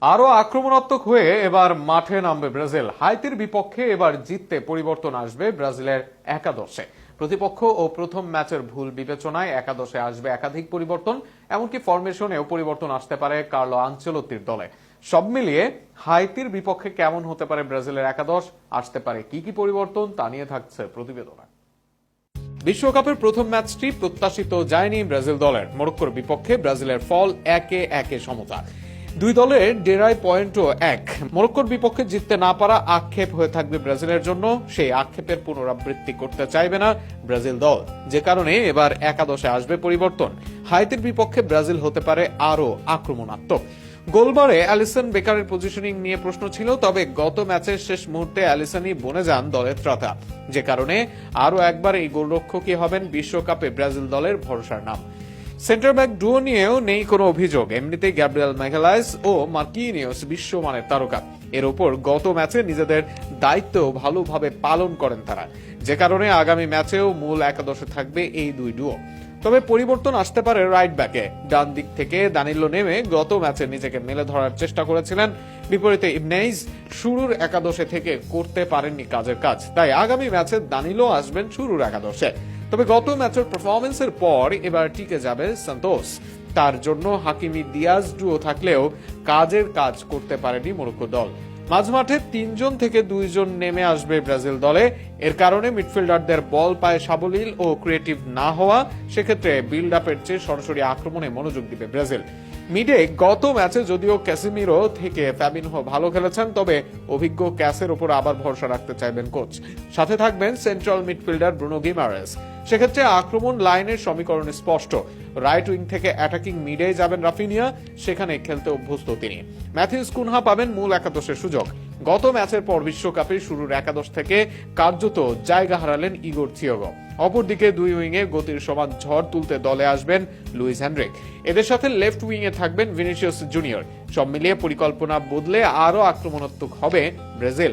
আরো আক্রমণাত্মক হয়ে এবার মাঠে নামবে ব্রাজিল। হাইতির বিপক্ষে এবার জিততে পরিবর্তন আসবে ব্রাজিলের একাদশে। প্রতিপক্ষ ও প্রথম ম্যাচের ভুল বিবেচনায় একাদশে আসবে একাধিক পরিবর্তন, এমনকি ফরমেশনেও পরিবর্তন আসতে পারে কার্লো আনচেলত্তির দলে। সব মিলিয়ে হাইতির বিপক্ষে কেমন হতে পারে ব্রাজিলের একাদশ, আসতে পারে কি কি পরিবর্তন, তা নিয়ে থাকছে প্রতিবেদনে। বিশ্বকাপের প্রথম ম্যাচটি প্রত্যাশিত যায়নি ব্রাজিল দলের। মরক্কোর বিপক্ষে ব্রাজিলের ফল 1-1 সমতা। দুই দলের ডেরায় পয়েন্টও এক। মরক্কোর বিপক্ষে জিততে না পারা আক্ষেপ হয়ে থাকবে ব্রাজিলের জন্য। সেই আক্ষেপের পুনরাবৃত্তি করতে চাইবে না ব্রাজিল দল, যে কারণে এবার একাদশে আসবে পরিবর্তন। হাইতির বিপক্ষে ব্রাজিল হতে পারে আরো আক্রমণাত্মক। গোলবারে অ্যালিসন বেকারের পজিশনিং নিয়ে প্রশ্ন ছিল, তবে গত ম্যাচের শেষ মুহূর্তে অ্যালিসনই বনে যান দলের ত্রাতা, যে কারণে আরো একবার এই গোলরক্ষকই হবেন বিশ্বকাপে ব্রাজিল দলের ভরসার নাম। সেন্টার ব্যাক ডুও নিয়েও নেই কোনো অভিযোগ। এমনিতেই গ্যাব্রিয়েল ম্যাগালাইস ও মার্কিনিওস বিশ্বমানের তারকা। এর উপর গত ম্যাচে নিজেদের দায়িত্ব ভালোভাবে পালন করেন তারা, যে কারণে আগামী ম্যাচেও মূল একাদশে থাকবে এই দুই ডুও। তবে পরিবর্তন আসতে পারে রাইট ব্যাকে। ডান দিক থেকে দানিলো নেমে গত ম্যাচে নিজেকে মেলে ধরার চেষ্টা করেছিলেন, বিপরীতে ইবনেইজ শুরুর একাদশে থেকে করতে পারেননি কাজের কাজ। তাই আগামী ম্যাচে দানিলো আসবেন শুরুর একাদশে। তবে গত ম্যাচের পারফরমেন্সের পর এবার টিকে যাবে সান্তোস। তার জন্য হাকিমি দিয়াজ ডুও থাকলেও কাজের কাজ করতে পারেনি মরক্কো দল। মাঝমাঠে 3 জন থেকে 2 জন নেমে আসবে ব্রাজিল দলে। এর কারণে মিডফিল্ডারদের বল পায়ে সাবলীল ও ক্রিয়েটিভ না হওয়া, সেক্ষেত্রে বিল্ড আপের চেয়ে সরাসরি আক্রমণে মনোযোগ দিবে ব্রাজিল। মিডে গত ম্যাচে যদিও ক্যাসিমিরো থেকে ফ্যাবিনহো ভালো খেলেছেন, তবে অভিজ্ঞ ক্যাসের উপর আবার ভরসা রাখতে চাইবেন কোচ। সাথে থাকবেন সেন্ট্রাল মিডফিল্ডার ব্রুনো গিমারেস। সেক্ষেত্রে আক্রমণ লাইনের সমীকরণ স্পষ্ট। রাইট উইং থেকে অ্যাটাকিং মিডে যাবেন রাফিনিয়া, সেখানে খেলতে অভ্যস্ত তিনি। ম্যাথিউস কুনহা পাবেন মূল একাদশের সুযোগ। গত ম্যাচের পর বিশ্বকাপে শুরুর একাদশ থেকে কার্যত জায়গা হারালেন ইগোর থিয়াগো। অপরদিকে দুই উইংয়ে গতির সমান ঝড় তুলতে দলে আসবেন লুইস হেনরিক। এদের সাথে লেফট উইংয়ে থাকবেন ভিনিসিয়াস জুনিয়র। সব মিলিয়ে পরিকল্পনা বদলে আরো আক্রমণাত্মক হবে ব্রাজিল।